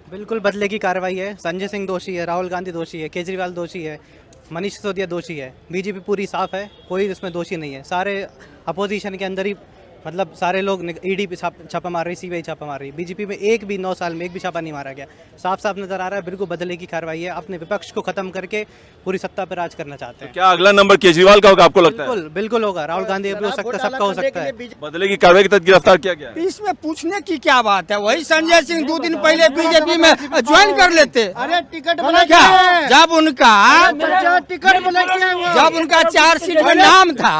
बिल्कुल बदले की कार्रवाई है। संजय सिंह दोषी है, राहुल गांधी दोषी है, केजरीवाल दोषी है, मनीष सिसोदिया दोषी है, बीजेपी पूरी साफ है, कोई इसमें दोषी नहीं है। सारे अपोजिशन के अंदर ही मतलब सारे लोग ईडी पे छापा मार रही, सीबीआई छापा मार रही। बीजेपी में एक भी 9 साल में एक भी छापा नहीं मारा गया। साफ साफ नजर आ रहा है बिल्कुल बदले की कार्रवाई है। अपने विपक्ष को खत्म करके पूरी सत्ता पर राज करना चाहते हैं। क्या अगला नंबर केजरीवाल का होगा आपको लगता है? बिल्कुल बिल्कुल होगा। राहुल गांधी भी हो सकता है, सबका हो सकता है। बदले की कार्रवाई के तहत गिरफ्तार किया गया है। इसमें पूछने की क्या बात है? वही संजय सिंह 2 दिन पहले बीजेपी में ज्वाइन कर लेते। अरे टिकट बना क्या जब उनका टिकट बना जब उनका 4 सीट में नाम था,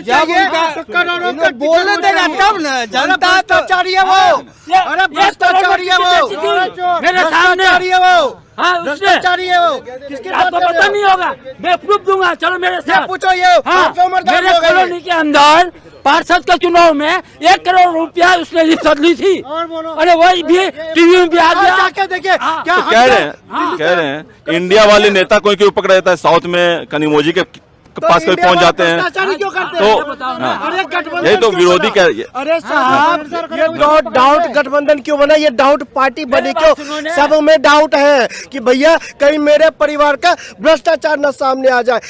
जब उनका बोलने देगा तब न जनता तो भ्रष्टाचारी है वो। अरे भ्रष्टाचारी है वो, मेरे सामने है वो, हाँ उसने भ्रष्टाचारी है वो। किसकी बात आपको कर रहे पता हो? नहीं होगा, मैं प्रूफ दूंगा। चलो मेरे साथ पूछो ये हाँ, मेरे कॉलोनी के अंदर पार्षद के चुनाव में 1 करोड़ रुपया उसने रिश्वत ली थी। अरे वही भी टीवी में भी आ गया। जाके देखिए क्या तो कह रहे हैं इंडिया वाले नेता कोई क्यों पकड़ा जाता है, साउथ में कनिमोजी के पास कोई पहुंच जाते हैं क्यों करते तो हैं? अरे गठबंधन यही तो क्यों विरोधी बना? कह अरे साहब ये डाउट गठबंधन क्यों बना? ये डाउट पार्टी बनी क्यों? सब में डाउट है कि भैया कहीं मेरे परिवार का भ्रष्टाचार न सामने आ जाए।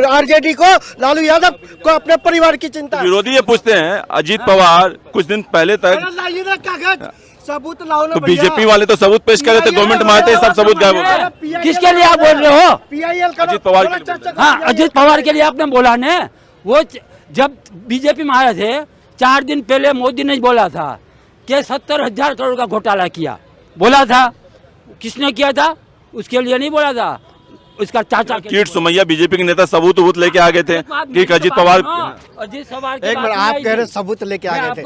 आरजेडी को, लालू यादव को अपने परिवार की चिंता। विरोधी ये पूछते हैं अजीत पवार कुछ दिन पहले तक अरे लाइए ना कागज, सबूत लाओ ना तो भैया। बीजेपी वाले तो सबूत पेश कर रहे थे, गवर्नमेंट मारते ही सब सबूत गायब हो गए। किसके लिए आप बोल रहे हो? PIL करो, अजीत पवार के लिए चर्चा करो, हाँ PIL अजीत पवार के लिए आपने बोला ने। वो जब बीजेपी में आए थे 4 दिन पहले मोदी ने बोला था कि 70,000 करोड़ का घोटाला किया, बोला था। किसने किया था? उसके लिए नहीं बोला था, उसका चाचा के लिए कीट सुमैया बीजेपी के नेता सबूत वबूत लेके आ गए थे कि अजीत पवार अजीत पवार एक मिनट, आप कह रहे सबूत लेके आ गए थे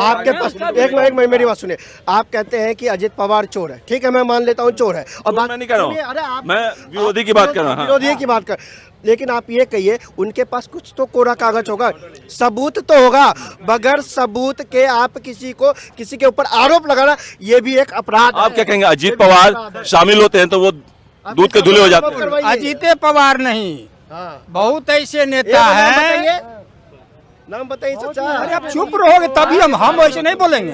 आपके पास। एक मिनट मेरी बात सुनिए। आप कहते हैं कि अजीत पवार चोर है, ठीक है मैं मान लेता हूँ चोर है। और बात मैं नहीं कर रहा सुनिए, अरे हूँ, आप मैं विरोधी की बात कर रहा हूँ। विरोधी की बात कर, लेकिन आप ये कहिए उनके पास कुछ तो कोरा कागज होगा, सबूत तो होगा। बगैर सबूत के आप किसी के ऊपर आरोप लगाना ये भी एक अपराध आप है। क्या कहेंगे? अजीत पवार शामिल होते हैं तो वो दूध के धुले हो जाते हैं। अजीते पवार नहीं, हाँ। बहुत ऐसे एक नेता नाम हैं। बताइए, नाम बताइए चाचा। अरे आप चुप रहोगे तभी हम वैसे नहीं बोलेंगे।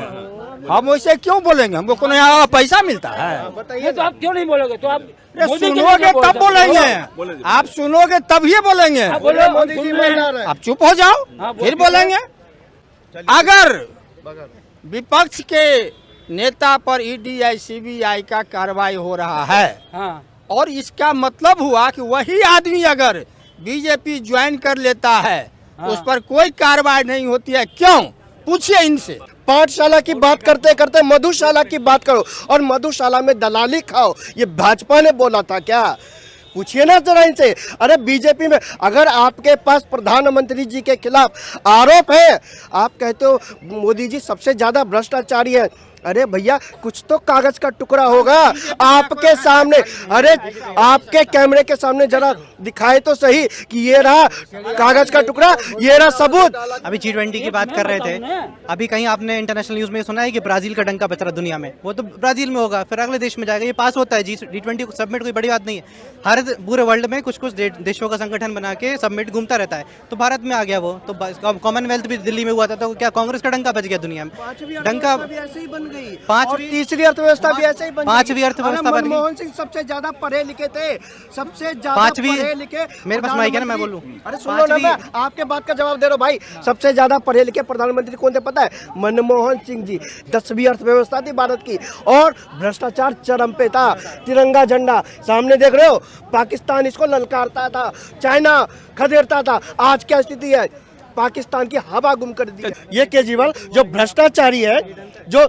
हम वैसे क्यों बोलेंगे? हमको कोनो यहाँ पैसा मिलता है? बताइए तो आप क्यों नहीं बोलोगे? तो आप अरे मोदी के सुनोगे लिए तब बोलेंगे, आप सुनोगे तभी बोलेंगे। बोलो, मोदी जी बोल रहे हैं। आप चुप हो जाओ फिर बोलेंगे। अगर विपक्ष के नेता पर ईडी या सीबीआई का कार्रवाई हो रहा है हाँ और इसका मतलब हुआ कि वही आदमी अगर बीजेपी ज्वाइन कर लेता है उस पर कोई कार्रवाई नहीं होती है, क्यों? पूछिए इनसे। पाठशाला की बात करते करते मधुशाला की बात करो और मधुशाला में दलाली खाओ, ये भाजपा ने बोला था क्या? पूछिए ना जरा इनसे। अरे बीजेपी में अगर आपके पास प्रधानमंत्री जी के खिलाफ आरोप है, आप कहते हो मोदी जी सबसे ज्यादा भ्रष्टाचारी है। अरे भैया कुछ तो कागज का टुकड़ा होगा आपके सामने। अरे आपके कैमरे के सामने जरा दिखाए तो सही कि ये रहा कागज का टुकड़ा, ये रहा सबूत। अभी G20 की बात कर रहे थे, अभी कहीं आपने इंटरनेशनल न्यूज में सुना है कि ब्राजील का डंका बच रहा दुनिया में? वो तो ब्राजील में होगा, फिर अगले देश में जाएगा। ये पास होता है G20 को सब्मिट, कोई बड़ी बात नहीं है। हर पूरे वर्ल्ड में कुछ कुछ देशों का संगठन बना के सब्मिट घूमता रहता है। तो भारत में आ गया वो, तो कॉमनवेल्थ भी दिल्ली में हुआ था, तो क्या कांग्रेस का डंका बच गया दुनिया में? डंका ऐसे ही बन गई। पांचवी- और तीसरी अर्थव्यवस्था भी ऐसे ही बन गई। पांचवी अर्थव्यवस्था अरे बन गई। मनमोहन सिंह सबसे ज्यादा पढ़े लिखे थे, सबसे ज्यादा पांचवी- पढ़े लिखे। मेरे पास माइक है ना, मैं बोलूं। अरे सुनो ना, मैं आपके बात का जवाब दे रहा हूँ भाई। सबसे ज्यादा पढ़े लिखे प्रधानमंत्री कौन थे पता है? मनमोहन सिंह जी। 10वीं अर्थव्यवस्था थी भारत की और भ्रष्टाचार चरम पे था। तिरंगा झंडा सामने देख रहे हो, पाकिस्तान इसको ललकारता था, चाइना खदेड़ता था। आज क्या स्थिति है? पाकिस्तान की हवा गुम कर दी। ये केजरीवाल जो भ्रष्टाचारी है, जो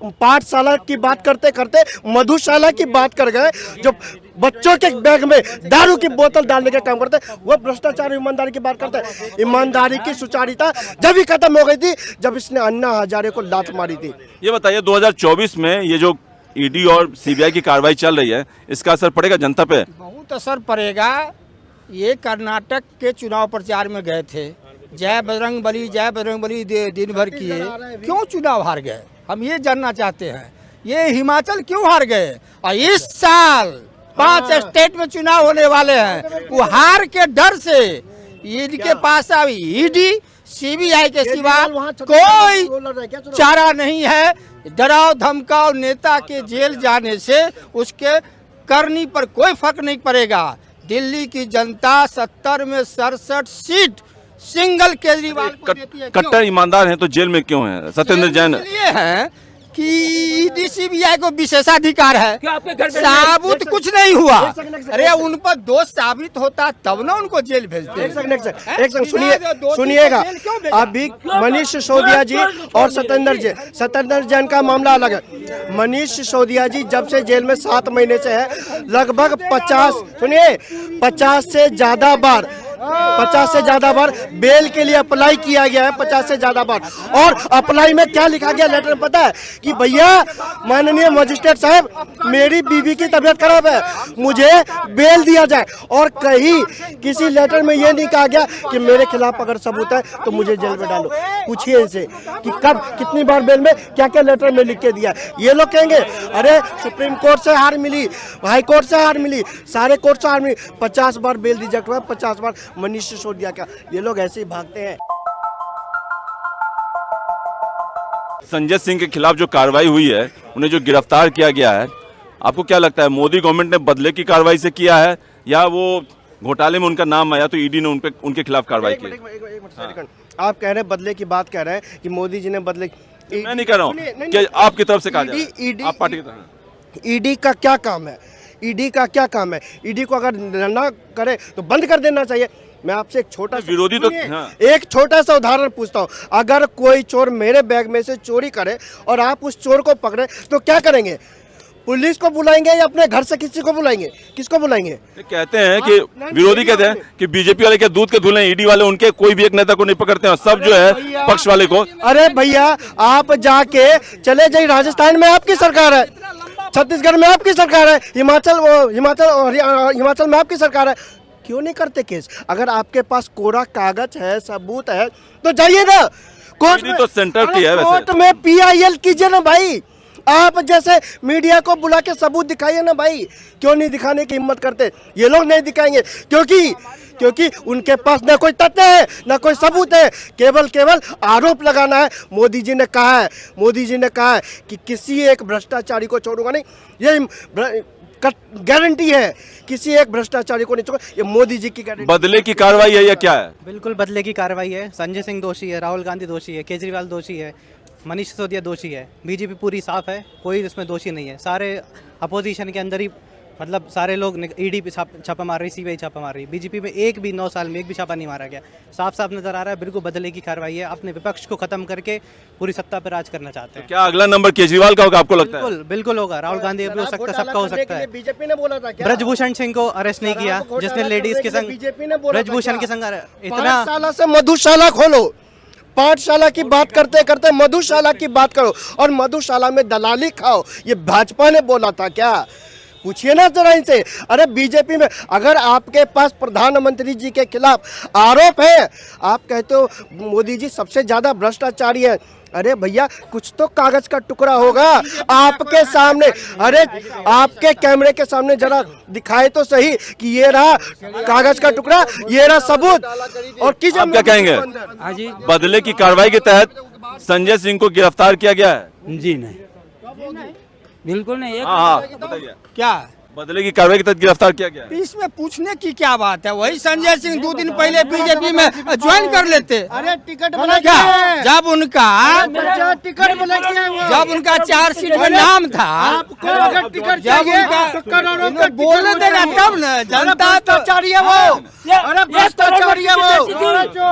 पाठशाला की बात करते करते मधुशाला की बात कर गए, जो बच्चों के बैग में दारू की बोतल डालने का काम करते, वो भ्रष्टाचार ईमानदारी की बात करते हैं। ईमानदारी की सुचारिता जब ही खत्म हो गई थी जब इसने अन्ना हजारे को लात मारी थी। ये बताइए 2024 में ये जो ईडी और सीबीआई की कार्रवाई चल रही है, इसका असर पड़ेगा जनता पे? बहुत असर पड़ेगा। ये कर्नाटक के चुनाव प्रचार में गए थे, जय बजरंग बली दिन भर किए, क्यों चुनाव हार गए? हम ये जानना चाहते हैं। ये हिमाचल क्यों हार गए? और इस साल 5 स्टेट में चुनाव होने वाले हैं, वो हार के डर से इनके पास अब ईडी सीबीआई के सिवा वहाँ कोई रोलर है क्या चुनाव? चारा नहीं है। डराव धमकाओ नेता के जेल जाने से उसके करनी पर कोई फर्क नहीं पड़ेगा। दिल्ली की जनता 70 में 67 सीट सिंगल केजरीवाल को देती है। क्यों? कट्टर ईमानदार हैं तो जेल में क्यों हैं? सत्येंद्र जैन इसलिए है कि ईडी सीबीआई को विशेषाधिकार है। क्या आपके घर पे साबुत कुछ नहीं हुआ। एक सेकंड, अरे उन पर दोष साबित होता तब ना उनको जेल भेजते। एक सेकंड सुनिएगा। अभी मनीष सिसोदिया जी और सत्येंद्र जैन का मामला अलग है। मनीष सिसोदिया जी जब से जेल में 7 महीने से है, लगभग 50 से ज्यादा बार बेल के लिए अप्लाई किया गया है। 50 से ज्यादा बार। और अप्लाई में क्या लिखा गया लेटर में पता है कि भैया माननीय मजिस्ट्रेट साहब, मेरी बीवी की तबीयत खराब है, मुझे बेल दिया जाए। और कहीं किसी लेटर में ये नहीं कहा गया कि मेरे खिलाफ अगर सबूत है तो मुझे जेल में डालो। पूछिए इनसे कि कब कितनी बार बेल में क्या क्या लेटर में लिख के दिया। ये लोग कहेंगे अरे सुप्रीम कोर्ट से हार मिली, हाई कोर्ट से हार मिली, सारे कोर्ट से हार मिली। 50 बार बेल रिजेक्ट हुआ, 50 बार मनीष सिसोदिया का। ये लोग ऐसे ही भागते हैं। संजय सिंह के खिलाफ जो कार्रवाई हुई है, उन्हें जो गिरफ्तार किया गया है, आपको क्या लगता है मोदी गवर्नमेंट ने बदले की कार्रवाई से किया है या वो घोटाले में उनका नाम आया तो ईडी ने उनके खिलाफ कार्रवाई की? आप कह रहे हैं बदले की बात कह रहे हैं कि मोदी जी ने बदले। मैं नहीं कह रहा हूँ कि आपकी तरफ से कहा जाए, आप पार्टी की तरफ। ईडी का क्या काम है? ईडी का क्या काम है? ईडी को अगर ना करे तो बंद कर देना चाहिए। मैं आपसे एक छोटा सा विरोधी तो हाँ। एक छोटा सा उदाहरण पूछता हूँ। अगर कोई चोर मेरे बैग में से चोरी करे और आप उस चोर को पकड़े तो क्या करेंगे? पुलिस को बुलाएंगे या अपने घर से किसी को बुलाएंगे? किसको बुलाएंगे? कहते हैं कि विरोधी कहते हैं कि बीजेपी वाले के दूध के धुले, ईडी वाले उनके कोई भी एक नेता को नहीं पकड़ते हैं, सब जो है पक्ष वाले को। अरे भैया आप जाके चले जाइए, राजस्थान में आपकी सरकार है, छत्तीसगढ़ में आपकी सरकार है, हिमाचल में आपकी सरकार है। क्यों नहीं करते केस? अगर आपके पास कोरा कागज है, सबूत है तो जाइए ना कोर्ट में। तो सेंटर की है वैसे। कोर्ट में PIL कीजिए ना भाई। आप जैसे मीडिया को बुला के सबूत दिखाइए ना भाई। क्यों नहीं दिखाने की हिम्मत करते? ये लोग नहीं दिखाएंगे क्योंकि उनके पास ना कोई तथ्य है ना कोई सबूत है, केवल आरोप लगाना है। मोदी जी ने कहा है कि किसी एक भ्रष्टाचारी को छोड़ूंगा नहीं। ये गारंटी है, किसी एक भ्रष्टाचारी को नहीं छोड़ूंगा। ये मोदी जी की गारंटी। बदले की कार्रवाई है या क्या है? बिल्कुल बदले की कार्रवाई है। संजय सिंह दोषी है, राहुल गांधी दोषी है, केजरीवाल दोषी है, मनीष सिसोदिया दोषी है। बीजेपी पूरी साफ है, कोई इसमें दोषी नहीं है। सारे अपोजिशन के अंदर ही मतलब सारे लोग ईडी पे छापा मार रही, सीबीआई छापा मार रही। बीजेपी में 9 साल में एक भी छापा नहीं मारा गया। साफ साफ नजर आ रहा है बिल्कुल बदले की कार्रवाई है। अपने विपक्ष को खत्म करके पूरी सत्ता पर राज करना चाहते हैं। क्या अगला नंबर केजरीवाल का होगा आपको लगता है? बिल्कुल होगा। राहुल गांधी भी हो सकता है, सबका हो सकता है। बीजेपी ने बोला था क्या? ब्रजभूषण सिंह को अरेस्ट नहीं किया, जिसने लेडीज के संग ब्रजभूषण के संग इतना पाठशाला से मधुशाला खोलो। पाठशाला की बात करते करते मधुशाला की बात करो और मधुशाला में दलाली खाओ। ये भाजपा ने बोला था क्या? पूछिए ना जरा इनसे। अरे बीजेपी में अगर आपके पास प्रधानमंत्री जी के खिलाफ आरोप है, आप कहते हो मोदी जी सबसे ज्यादा भ्रष्टाचारी है। अरे भैया कुछ तो कागज का टुकड़ा होगा आपके सामने। अरे आपके कैमरे के सामने जरा दिखाए तो सही कि ये रहा कागज का टुकड़ा, ये रहा सबूत। और कीजिए। आप क्या कहेंगे? हाँ जी, बदले की कार्रवाई के तहत संजय सिंह को गिरफ्तार किया गया है? जी नहीं, बिल्कुल नहीं। हाँ बताइए, क्या बदले की कार्रवाई के तहत गिरफ्तार किया गया है? इसमें पूछने की क्या बात है? वही संजय सिंह 2 दिन पहले बीजेपी में ज्वाइन कर लेते। अरे टिकट बना क्या जब उनका टिकट बना के जब उनका 4 सीट में नाम था, आपको अगर टिकट जब चाहिए उनका तो करोड़ों का बोलने देना तब न जनता तो भ्रष्टाचारी है वो। अरे भ्रष्टाचारी है वो।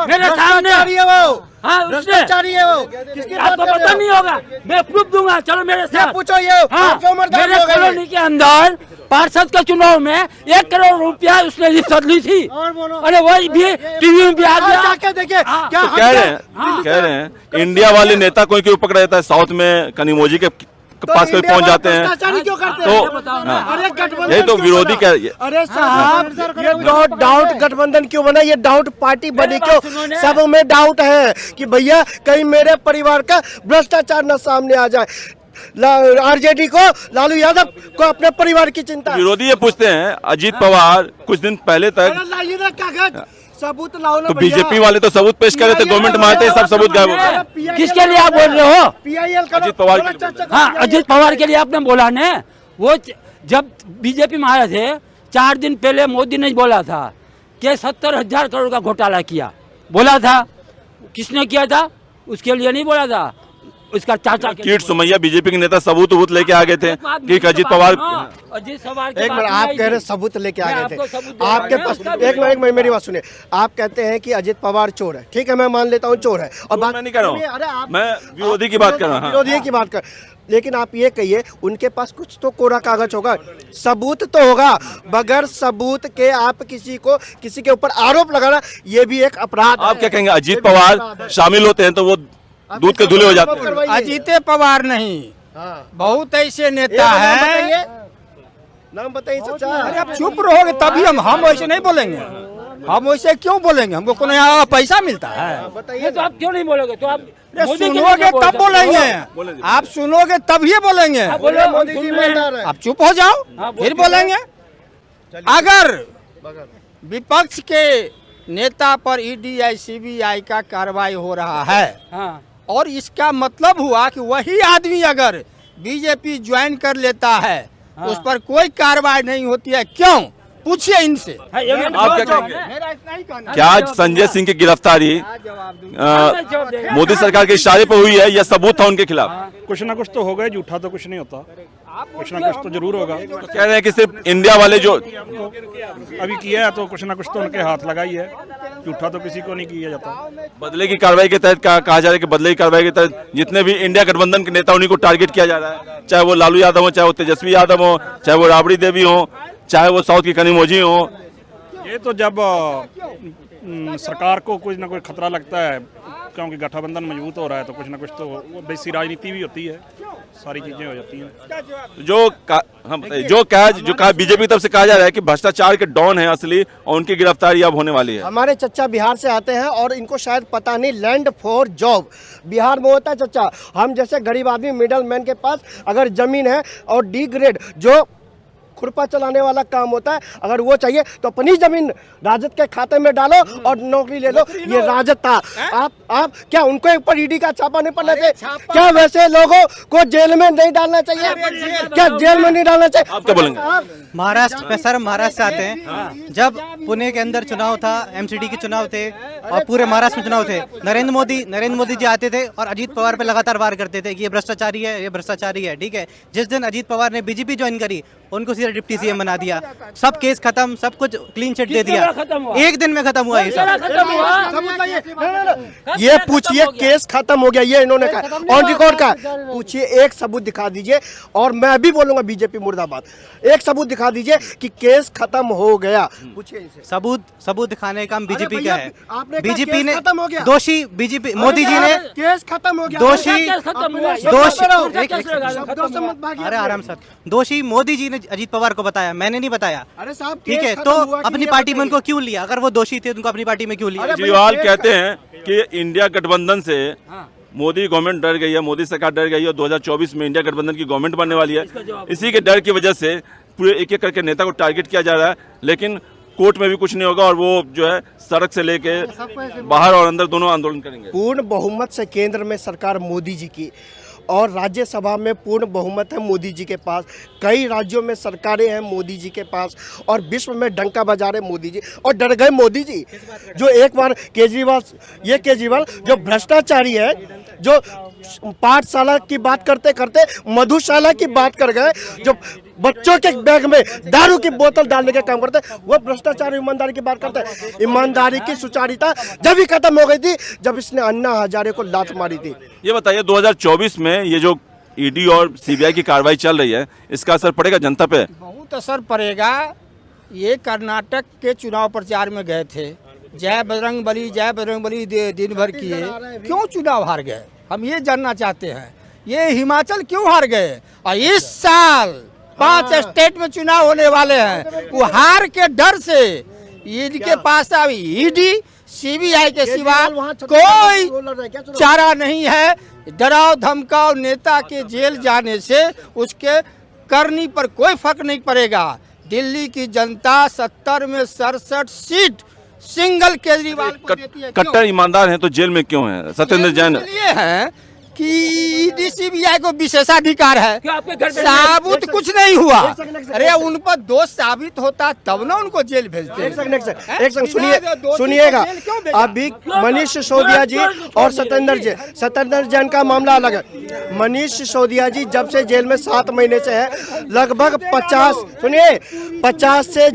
मेरे सामने भ्रष्टाचारी है वो। हाँ, उसने भ्रष्टाचारी है वो। किसकी बात आपको कर रहे पता हो? नहीं होगा, मैं प्रूफ दूंगा। चलो मेरे साथ पूछो ये हाँ, मेरे कॉलोनी के अंदर पार्षद के चुनाव में 1 करोड़ रुपया उसने रिश्वत ली थी। अरे वही भी टीवी में भी आ गया। जाके देखिए क्या तो कह रहे हैं इंडिया वाले नेता कोई क्यों पकड़ा जाता है, साउथ में कनिमोजी के पास कोई पहुंच जाते हैं क्यों करते तो हैं? अरे गठबंधन यही तो क्यों विरोधी बना? कह अरे साहब ये डाउट गठबंधन क्यों बना? ये डाउट पार्टी बनी क्यों? सब में डाउट है कि भैया कहीं मेरे परिवार का भ्रष्टाचार न सामने आ जाए। RJD को, लालू यादव को अपने परिवार की चिंता। विरोधी ये पूछते हैं, अजीत पवार कुछ दिन पहले तक लाइए ना कागज, सबूत लाओ ना तो भैया। बीजेपी वाले तो सबूत पेश कर रहे थे, गवर्नमेंट मानते हैं, सब सबूत गायब हो गए। किसके लिए आप बोल रहे हो? PIL करो, अजित पवार के लिए चर्चा करो, हाँ, PIL अजित पवार के लिए आपने बोला ने। वो जब बीजेपी में आए थे 4 दिन पहले मोदी ने बोला था कि 70,000 करोड़ का घोटाला किया, बोला था। किसने किया था? उसके लिए नहीं बोला था, उसका चाचा के लिए कीट सुमैया बीजेपी के नेता सबूत वबूत लेके आ गए थे कि अजित पवार। अजित पवार एक मिनट, आप कह रहे सबूत लेके आ गए थे आपके पास। एक मिनट मेरी बात सुनिए। आप कहते हैं कि अजित पवार चोर है, ठीक है, मैं मान लेता हूँ चोर है, और बात मैं नहीं कर रहा हूँ। अरे आप मैं विरोधी की बात कर रहा हूँ। हाँ। विरोधी की बात कर, लेकिन आप ये कहिए उनके पास कुछ तो कोरा कागज होगा, सबूत तो होगा। बगैर सबूत के आप किसी के ऊपर आरोप लगाना, ये भी एक अपराध आप है। क्या कहेंगे? अजित पवार शामिल होते हैं तो वो दूध के धुले हो जाते हैं। अजीत पवार नहीं, हाँ। बहुत ऐसे एक नेता नाम हैं। बताइए, नाम बताइए चाचा। अरे आप चुप रहोगे तभी हम वैसे नहीं बोलेंगे। हम वैसे क्यों बोलेंगे? हमको कोनो यहाँ पैसा मिलता है? ये तो आप क्यों नहीं बोलोगे? तो आप अरे मोदी के लिए सुनोगे क्यों तब बोलते हो? बोलेंगे, आप सुनोगे तभी बोलेंगे। बोलो, मोदी जी सुन रहे हैं। ईमानदार है। आप चुप हो जाओ, हाँ, फिर बोलिए। बोलेंगे। अगर विपक्ष के नेता पर ED या CBI का कार्रवाई हो रहा है, हाँ, और इसका मतलब हुआ कि वही आदमी अगर बीजेपी ज्वाइन कर लेता है, उस पर कोई कार्रवाई नहीं होती है, क्यों? पूछिए इनसे। हाँ, ये मैंने आप बहुत क्या जवाब कहेंगे? है। मेरा इतना ही कहना है। क्या आज संजय सिंह की गिरफ्तारी जवाब दूंगा। मोदी सरकार के इशारे पर हुई है या सबूत था उनके खिलाफ? कुछ ना कुछ तो होगा, झूठा तो कुछ नहीं होता, कुछ ना कुछ तो जरूर होगा। तो कह रहे हैं कि सिर्फ इंडिया वाले जो अभी किया है तो कुछ ना कुछ तो उनके हाथ लगाई है, झूठा तो किसी को नहीं किया जाता। बदले की कार्रवाई के तहत कहा जा रहा है कि बदले की कार्रवाई के तहत जितने भी इंडिया गठबंधन के नेता उन्हीं को टारगेट किया जा रहा है, चाहे वो लालू यादव हो, चाहे वो तेजस्वी यादव हो, चाहे वो राबड़ी देवी हो, चाहे वो साउथ की कनिमोझी हो। ये तो जब सरकार को कुछ ना कुछ खतरा लगता है, क्योंकि गठबंधन मजबूत हो रहा है, तो कुछ ना कुछ तो वो वैसी राजनीति भी होती है, सारी चीजें हो जाती हैं। हम बताइए, जो कहा बीजेपी की तरफ से कहा जा रहा है कि भ्रष्टाचार के डॉन है असली और उनकी गिरफ्तारी अब होने वाली है। हमारे चच्चा बिहार से आते हैं और इनको शायद पता नहीं, लैंड फॉर जॉब बिहार में होता है चच्चा। हम जैसे गरीब आदमी, मिडल मैन के पास अगर जमीन है और डी ग्रेड जो खुरपा चलाने वाला काम होता है, अगर वो चाहिए तो अपनी जमीन राजद के खाते में डालो और नौकरी ले लो। ये राजद था। आप क्या उनको ऊपर ED का छापा नहीं पड़ना चाहिए? क्या वैसे लोगों को जेल में नहीं डालना चाहिए? क्या जेल में नहीं डालना चाहिए? आप क्या बोलेंगे? महाराष्ट्र में, सर महाराष्ट्र से आते हैं। जब पुणे के अंदर चुनाव था, MCD के चुनाव थे और पूरे महाराष्ट्र में चुनाव थे, नरेंद्र मोदी जी आते थे और अजीत पवार पे लगातार वार करते थे कि ये भ्रष्टाचारी है, ये भ्रष्टाचारी है, ठीक है। जिस दिन अजीत पवार ने BJP ज्वाइन करी, उनको सीधा डिप्टी CM बना दिया, सब केस खत्म, सब कुछ क्लीन चिट दे दिया। खत्म हुआ? एक दिन में खत्म हुआ ये सब। खत्म हुआ? ये पूछिए, केस खत्म हो गया, ये इन्होंने कहा ऑन रिकॉर्ड का। पूछिए, एक सबूत दिखा दीजिए और मैं भी बोलूंगा बीजेपी मुर्दाबाद। एक सबूत दिखा दीजिए कि केस खत्म हो गया। पूछिए इनसे। सबूत दिखाने का काम बीजेपी का भैया, है। आपने कहा बीजेपी केस ने खत्म हो गया। दोषी बीजेपी मोदी जी ने केस खत्म हो गया। दोषी खत्म हुआ? अरे आराम सर, दोषी मोदी जी ने अजीत पवार को बताया, मैंने नहीं बताया, अरे साहब, ठीक केस है। खत्म तो हुआ कि अपनी नहीं पार्टी में बताइए। उनको क्यों लिया? अगर वो दोषी थे तो उनको अपनी पार्टी में क्यों लिया? केजरीवाल कहते हैं कि इंडिया गठबंधन से मोदी गवर्नमेंट डर गई है, मोदी सरकार डर गई है, 2024 में इंडिया गठबंधन की गवर्नमेंट बनने वाली है। इसी के डर की वजह से पूरे एक एक करके नेता को टारगेट किया जा रहा है, लेकिन कोर्ट में भी कुछ नहीं होगा और वो जो है सड़क से लेके बाहर और अंदर दोनों आंदोलन करेंगे। पूर्ण बहुमत से केंद्र में सरकार मोदी जी की और राज्यसभा में पूर्ण बहुमत है मोदी जी के पास। कई राज्यों में सरकारें हैं मोदी जी के पास और विश्व में डंका बजा रहे मोदी जी, और डर गए मोदी जी। जो एक बार केजरीवाल जो भ्रष्टाचारी है, जो पाठशाला की बात करते करते मधुशाला की बात कर गए, जो बच्चों के बैग में दारू की बोतल डालने का काम करते, वो भ्रष्टाचार ईमानदारी की बात करते हैं। ईमानदारी की सुचारिता जब ही खत्म हो गई थी जब इसने अन्ना हजारे को लात मारी थी। ये बताइए, 2024 में ये जो ED और CBI की कार्रवाई चल रही है, इसका असर पड़ेगा जनता पे? बहुत असर पड़ेगा। ये कर्नाटक के चुनाव प्रचार में गए थे, जय बजरंग बली दिन भर किए, क्यों चुनाव हार गए? हम ये जानना चाहते हैं। ये हिमाचल क्यों हार गए? और इस साल 5 स्टेट में चुनाव होने वाले हैं, वो हार के डर से इनके पास अब ED CBI के सिवा कोई चारा नहीं है। डराव धमकाओ नेता के जेल जाने से उसके करनी पर कोई फर्क नहीं पड़ेगा। दिल्ली की जनता 70 में 67 सीट सिंगल केजरीवाल को देती है। क्यों? कट्टर ईमानदार हैं तो जेल में क्यों हैं? सत्येंद्र जैन ये है कि ईडी सीबीआई को विशेषाधिकार है। क्या आपके घर पे साबुत कुछ नहीं हुआ। अरे उन पर दोष साबित होता तब ना उनको जेल भेजते। एक सेकंड सुनिएगा। अभी मनीष सिसोदिया जी और सत्येंद्र जैन का मामला अलग है। मनीष सिसोदिया जी जब से जेल में 7 महीने से है, लगभग 50 से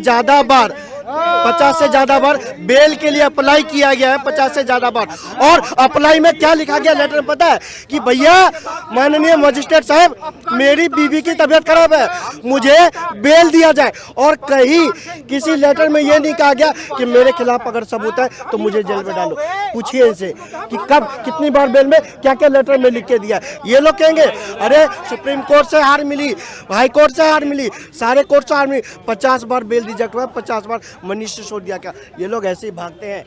ज्यादा बार बेल के लिए अप्लाई किया गया है। 50 से ज्यादा बार। और अप्लाई में क्या लिखा गया लेटर में पता है? कि भैया माननीय मजिस्ट्रेट साहब, मेरी बीवी की तबीयत खराब है, मुझे बेल दिया जाए। और कहीं किसी लेटर में ये नहीं कहा गया कि मेरे खिलाफ अगर सबूत है तो मुझे जेल में डालो। पूछिए इनसे कि कब कितनी बार बेल में क्या क्या लेटर में लिख के दिया। ये लोग कहेंगे अरे सुप्रीम कोर्ट से हार मिली, हाई कोर्ट से हार मिली, सारे कोर्ट से हार मिली। 50 बार बेल रिजेक्ट हुआ, 50 बार मनीष सिसोदिया का। ये लोग ऐसे ही भागते हैं।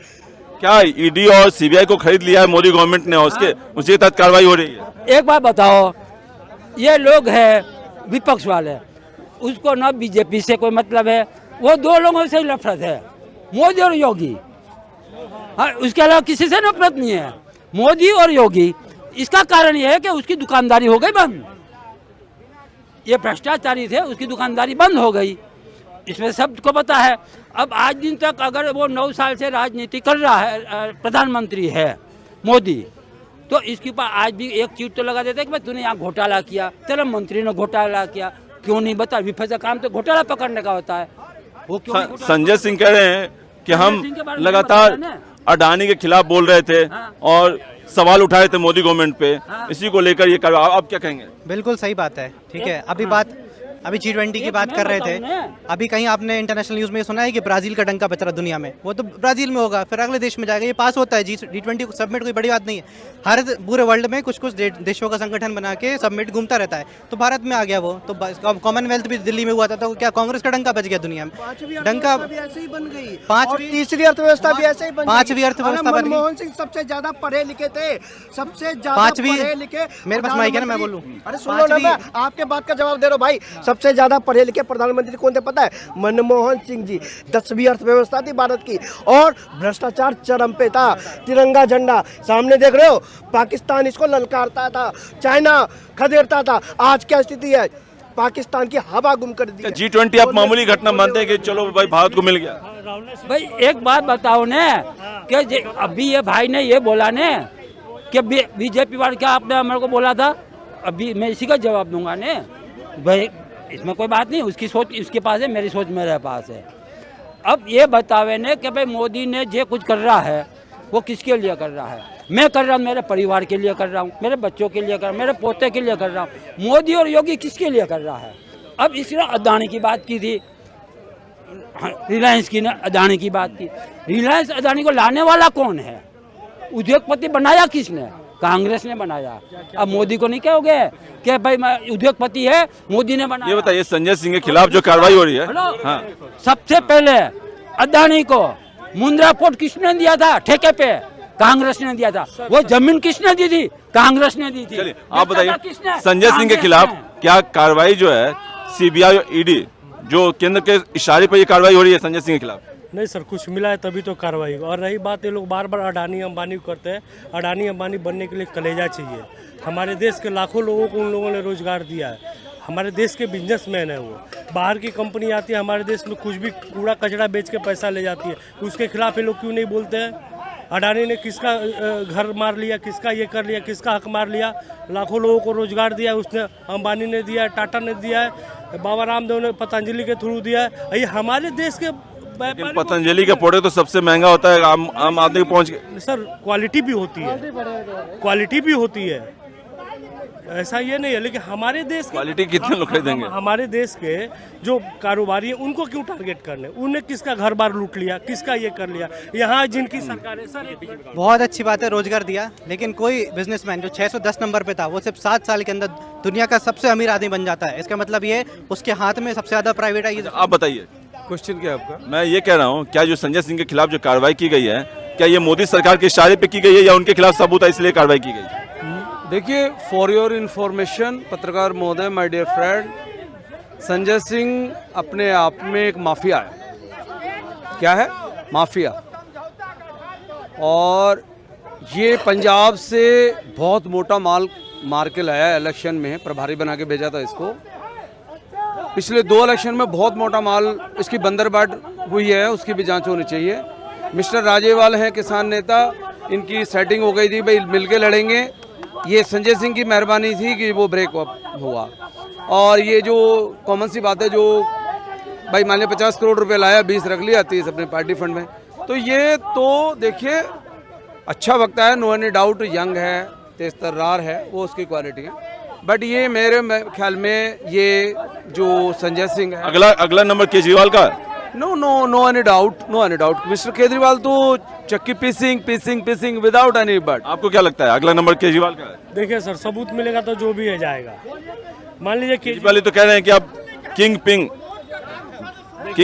क्या ईडी और सीबीआई को खरीद लिया है मोदी गवर्नमेंट ने, उसके उसी के तहत कार्रवाई हो रही है? एक बात बताओ, ये लोग हैं विपक्ष वाले, उसको न बीजेपी से कोई मतलब है, वो 2 लोगों से ही नफरत है, मोदी और योगी। हाँ, उसके अलावा किसी से नफरत नहीं है, मोदी और योगी। इसका कारण ये है कि उसकी दुकानदारी हो गई बंद। ये भ्रष्टाचारी थे, उसकी दुकानदारी बंद हो गई, इसमें सबको पता है। अब आज दिन तक अगर वो 9 साल से राजनीति कर रहा है, प्रधानमंत्री है मोदी, तो इसके ऊपर आज भी एक चीट तो लगा देते कि भाई तूने यहाँ घोटाला किया, तेरे मंत्री ने घोटाला किया, क्यों नहीं बता? विपक्ष का काम तो घोटाला पकड़ने का होता है। वो क्यों नहीं? संजय सिंह कह रहे हैं कि हम संजय सिंह के बारे में लगातार बताया ना। अडानी के खिलाफ बोल रहे थे और सवाल उठाए थे मोदी गवर्नमेंट पे, इसी को लेकर ये कार्रवाई। आप क्या कहेंगे? बिल्कुल सही बात है। ठीक है, अभी G20 की बात कर रहे थे। अभी कहीं आपने इंटरनेशनल न्यूज़ में सुना है कि ब्राजील का डंका बच रहा दुनिया में? वो तो ब्राजील में होगा, फिर अगले देश में जाएगा। ये पास होता है। G20 सबमिट कोई बड़ी बात नहीं है। हर पूरे वर्ल्ड में कुछ देशों का संगठन बना के सबमिट घूमता रहता है। तो भारत में आ गया वो, तो कॉमनवेल्थ भी दिल्ली में हुआ था, तो क्या कांग्रेस का डंका बच गया दुनिया में? डंका ऐसे ही बन गई। पांचवी तीसरी अर्थव्यवस्था भी ऐसे ही बन गई। 5वीं अर्थव्यवस्था बन गई। मनमोहन सिंह सबसे ज्यादा पढ़े लिखे थे, सबसे ज्यादा 5वीं पढ़े लिखे। मेरे पास माइक है ना, मैं बोलूं? अरे सुनो ना, मैं आपके बात का जवाब दे रहा हूं भाई। सबसे ज्यादा पढ़े लिखे प्रधानमंत्री कौन थे पता है? मनमोहन सिंह जी। 10वीं अर्थव्यवस्था थी भारत की, और भ्रष्टाचार चरम पे था। तिरंगा झंडा सामने देख रहे हो, पाकिस्तान इसको ललकारता था, चाइना खदेड़ता था। आज क्या स्थिति है? पाकिस्तान की हवा गुम कर दी है। G20 आप मामूली घटना मानते हैं कि चलो भाई भारत को मिल गया? भाई एक बात बताओ ने कि अभी ये भाई ने ये बोला ने कि बीजेपी वाले, क्या आपने मेरे को बोला था? अभी मैं इसी का जवाब दूंगा ने भाई, इसमें कोई बात नहीं। उसकी सोच उसके पास है, मेरी सोच मेरे पास है। अब ये बतावे ने कि भाई मोदी ने जो कुछ कर रहा है वो किसके लिए कर रहा है? मैं कर रहा हूँ, मेरे परिवार के लिए कर रहा हूँ, मेरे बच्चों के लिए कर रहा हूँ, मेरे पोते के लिए कर रहा हूँ। मोदी और योगी किसके लिए कर रहा है? अब इसने अदानी की बात की थी, रिलायंस की ने अदानी की बात की। रिलायंस अदानी को लाने वाला कौन है? उद्योगपति बनाया किसने? कांग्रेस ने बनाया। अब मोदी को नहीं कहोगे कि भाई मैं उद्योगपति है, मोदी ने बनाया? ये बताइए, संजय सिंह के खिलाफ जो कार्रवाई हो रही है, हाँ, सबसे पहले अदानी को मुंद्रा पोर्ट किसने दिया था ठेके पे? कांग्रेस ने दिया था। वो जमीन किसने दी थी? कांग्रेस ने दी थी। चलिए आप बताइए, संजय सिंह के खिलाफ क्या कार्रवाई जो है सीबीआई और ईडी, जो केंद्र के इशारे पर ये कार्रवाई हो रही है संजय सिंह के खिलाफ? नहीं सर, कुछ मिला है तभी तो कार्रवाई। और रही बात, ये लोग बार बार अडानी अंबानी करते हैं। अडानी अंबानी बनने के लिए कलेजा चाहिए। हमारे देश के लाखों लोगों को उन लोगों ने रोजगार दिया है। हमारे देश के बिजनेसमैन है वो। बाहर की कंपनी आती है हमारे देश में, कुछ भी कूड़ा कचरा बेच के पैसा ले जाती है। उसके खिलाफ ये लोग क्यों नहीं बोलते हैं? अडानी ने किसका घर मार लिया, किसका ये कर लिया, किसका हक मार लिया? लाखों लोगों को रोजगार दिया उसने। अंबानी ने दिया है, टाटा ने दिया है, बाबा रामदेव ने पतंजलि के थ्रू दिया है। ये हमारे देश के पतंजलि का प्रोडक्ट तो सबसे महंगा होता है, आम आदमी को पहुंच गया। सर क्वालिटी भी होती है, क्वालिटी भी होती है, ऐसा ये नहीं है। लेकिन हमारे देश क्वालिटी कितने लोग खरीदेंगे? हमारे देश के जो कारोबारी है उनको क्यों टारगेट करने? उन्हें किसका घर बार लूट लिया, किसका ये कर लिया? यहाँ जिनकी सरकार है सर, बहुत अच्छी बात है, रोजगार दिया, लेकिन कोई बिजनेसमैन जो 610 नंबर पे था वो सिर्फ 7 साल के अंदर दुनिया का सबसे अमीर आदमी बन जाता है। इसका मतलब ये उसके हाथ में सबसे ज्यादा प्राइवेट। आप बताइए, क्वेश्चन क्या है आपका? मैं ये कह रहा हूँ, क्या जो संजय सिंह के खिलाफ जो कार्रवाई की गई है, क्या ये मोदी सरकार के इशारे पे की गई है या उनके खिलाफ सबूत है इसलिए कार्रवाई की गई? देखिए, फॉर योर इन्फॉर्मेशन पत्रकार महोदय, my dear friend, Sanjay Singh अपने आप में एक माफिया है। क्या है? माफिया। और ये पंजाब से बहुत मोटा माल मार के लाया इलेक्शन में, प्रभारी बना के भेजा था इसको। पिछले 2 इलेक्शन में बहुत मोटा माल इसकी बंदरबाट हुई है, उसकी भी जांच होनी चाहिए। मिस्टर राजेवाल हैं किसान नेता, इनकी सेटिंग हो गई थी, भाई मिलके लड़ेंगे। ये संजय सिंह की मेहरबानी थी कि वो ब्रेकअप हुआ। और ये जो कॉमन सी बात है, जो भाई मान लिया 50 करोड़ रुपए लाया, 20 रख लिया, 30 अपने पार्टी फंड में, तो ये तो देखिए अच्छा वक्त है, नो एनी डाउट, यंग है, तेज तर्रार है, वो उसकी क्वालिटी है। बट ये मेरे ख्याल में ये जो संजय सिंह है, अगला नंबर केजरीवाल का है। No any doubt mister Kejriwal तो चक्की पीसिंग विदाउट एनी बट। आपको क्या लगता है अगला नंबर केजरीवाल का है? देखिए सर, सबूत मिलेगा तो जो भी है जाएगा। मान लीजिए केजरीवाल तो कह रहे हैं कि अब किंग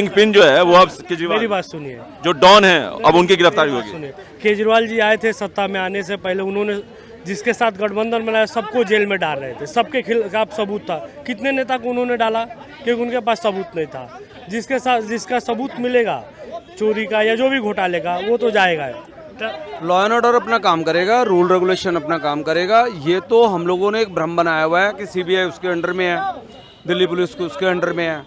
पिन जो है वो अब केजरीवाल, मेरी बात सुनिए, जो डॉन है अब उनकी गिरफ्तारी होगी। सुनिए, केजरीवाल जी आए थे सत्ता में आने से पहले, उन्होंने जिसके साथ गठबंधन बनाया सबको जेल में डाल रहे थे, सबके खिलाफ सबूत था। कितने नेता को उन्होंने डाला क्योंकि उनके पास सबूत नहीं था। जिसका सबूत मिलेगा चोरी का या जो भी घोटाले का, वो तो जाएगा। लॉ एंड ऑर्डर अपना काम करेगा, रूल रेगुलेशन अपना काम करेगा। ये तो हम लोगों ने एक भ्रम बनाया हुआ है कि सीबीआई उसके अंडर में है, दिल्ली पुलिस को उसके अंडर में है,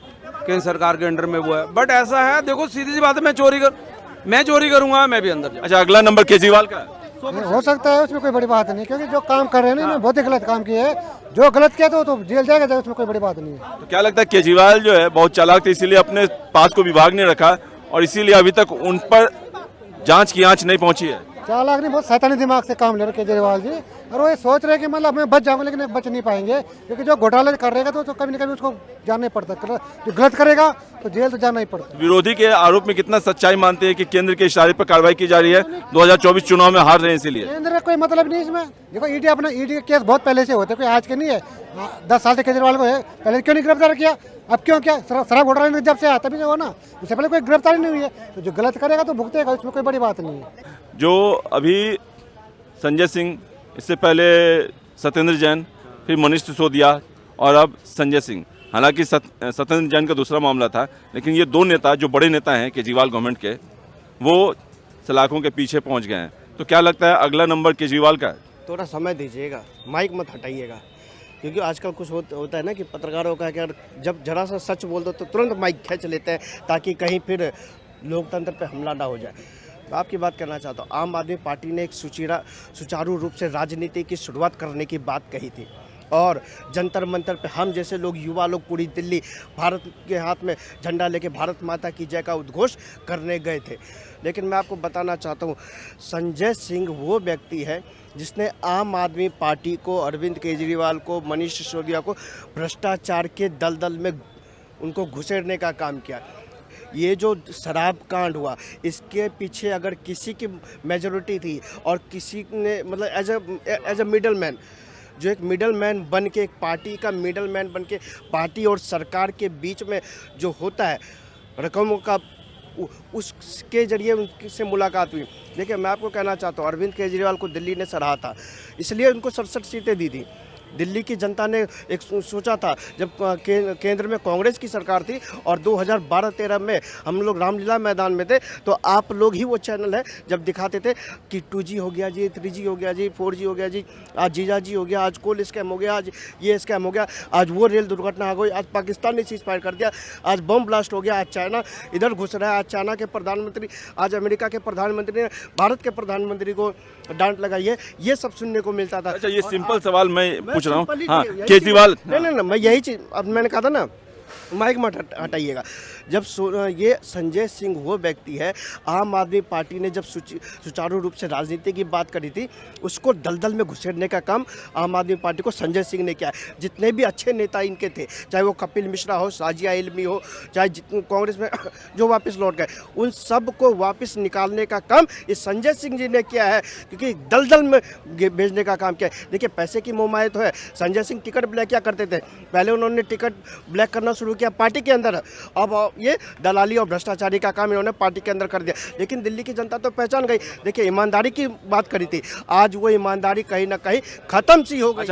केंद्र सरकार के अंडर में वो है। बट ऐसा है, देखो सीधी सी बात है, मैं चोरी करूंगा, मैं भी अंदर। अच्छा, अगला नंबर केजरीवाल का है। हो सकता है, उसमें कोई बड़ी बात नहीं, क्योंकि जो काम कर रहे हैं ना, इन्होंने बहुत ही गलत काम किया है। जो गलत किया तो जेल जाएगा, उसमें कोई बड़ी बात नहीं है। तो क्या लगता है केजरीवाल जो है बहुत चालाक थे, इसीलिए अपने पास को विभाग ने रखा और इसीलिए अभी तक उन पर जांच की आंच नहीं पहुंची है? चालाक नहीं, बहुत शैतानी दिमाग से काम ले रहे केजरीवाल जी। और वो ये सोच रहे हैं कि मतलब मैं बच जाऊंगा, लेकिन बच नहीं पाएंगे, क्योंकि जो घोटाले कर रहेगा तो कभी न कभी उसको जानना ही पड़ता है। जो गलत करेगा तो जेल तो जाना ही पड़ता है। विरोधी के आरोप में कितना सच्चाई मानते हैं कि केंद्र के इशारे पर कार्रवाई की जा रही है? 2024 चुनाव में हार रहे हैं इसीलिए। केंद्र का कोई मतलब नहीं इसमें। देखो ईडी के केस बहुत पहले से होते, कोई आज के नहीं है। 10 साल से केजरीवाल को है, पहले क्यों नहीं गिरफ्तार किया? अब क्यों क्या? शराब घोटाले जब से आया तभी जो हो ना, उससे पहले कोई गिरफ्तारी नहीं हुई है। तो जो गलत करेगा तो भुगतेगा, उसमें कोई बड़ी बात नहीं है। जो अभी संजय सिंह, इससे पहले सत्येंद्र जैन, फिर मनीष सिसोदिया और अब संजय सिंह, हालांकि सत्येंद्र जैन का दूसरा मामला था, लेकिन ये 2 नेता जो बड़े नेता हैं केजरीवाल गवर्नमेंट के, वो सलाखों के पीछे पहुंच गए हैं। तो क्या लगता है अगला नंबर केजरीवाल का है? थोड़ा समय दीजिएगा, माइक मत हटाइएगा, क्योंकि आजकल कुछ होता है ना कि पत्रकारों का कि जब जरा सा सच बोल दो तो तुरंत माइक खींच लेते हैं, ताकि कहीं फिर लोकतंत्र पे हमला ना हो जाए। तो आपकी बात करना चाहता हूँ, आम आदमी पार्टी ने एक सुचारू रूप से राजनीति की शुरुआत करने की बात कही थी, और जंतर मंतर पे हम जैसे लोग, युवा लोग, पूरी दिल्ली भारत के हाथ में झंडा लेके भारत माता की जय का उद्घोष करने गए थे। लेकिन मैं आपको बताना चाहता हूँ, संजय सिंह वो व्यक्ति है जिसने आम आदमी पार्टी को, अरविंद केजरीवाल को, मनीष सिसोदिया को भ्रष्टाचार के दलदल में उनको घुसेड़ने का काम किया। ये जो शराब कांड हुआ, इसके पीछे अगर किसी की मेजॉरिटी थी और किसी ने मतलब एज अ मिडल मैन, जो एक मिडल मैन बन के, एक पार्टी का मिडल मैन बन के पार्टी और सरकार के बीच में जो होता है रकमों का, उसके जरिए उनसे मुलाकात हुई। देखिए, मैं आपको कहना चाहता हूँ, अरविंद केजरीवाल को दिल्ली ने सराहा था, इसलिए उनको 67 सीटें दी थी। दिल्ली की जनता ने एक सोचा था, जब केंद्र में कांग्रेस की सरकार थी और 2012-13 में हम लोग रामलीला मैदान में थे, तो आप लोग ही वो चैनल है जब दिखाते थे कि 2G हो गया जी, 3G हो गया जी, 4G हो गया जी, आज जीजा जी हो गया, आज कोल स्कैम हो गया, आज ये स्कैम हो गया, आज वो रेल दुर्घटना हो गई, आज पाकिस्तान ने सीज फायर कर दिया, आज बम ब्लास्ट हो गया, आज चाइना इधर घुस रहा है, आज चाइना के प्रधानमंत्री, आज अमेरिका के प्रधानमंत्री ने भारत के प्रधानमंत्री को डांट लगाई है। ये सब सुनने को मिलता था। अच्छा, ये सिंपल सवाल मैं पूछ रहा हूँ। हाँ, केजरीवाल, नहीं, मैं यही चीज, अब मैंने कहा था ना, माइक मत हटाइएगा। जब ये संजय सिंह वो व्यक्ति है, आम आदमी पार्टी ने जब सुचारू रूप से राजनीति की बात करी थी, उसको दलदल में घुसेड़ने का काम आम आदमी पार्टी को संजय सिंह ने किया। जितने भी अच्छे नेता इनके थे, चाहे वो कपिल मिश्रा हो, साजिया इल्मी हो, चाहे जितने कांग्रेस में जो वापस लौट गए, उन सब को वापस निकालने का काम इस संजय सिंह जी ने किया है, क्योंकि दलदल में भेजने का काम किया है। देखिए, पैसे की मोहमायत तो है। संजय सिंह टिकट ब्लैक क्या करते थे? पहले उन्होंने टिकट ब्लैक करना शुरू किया पार्टी के अंदर, अब ये दलाली और भ्रष्टाचारी का काम इन्होंने पार्टी के अंदर कर दिया। लेकिन दिल्ली की जनता तो पहचान गई। देखिए, ईमानदारी की बात करी थी, आज वो ईमानदारी कहीं ना कहीं खत्म सी हो गई।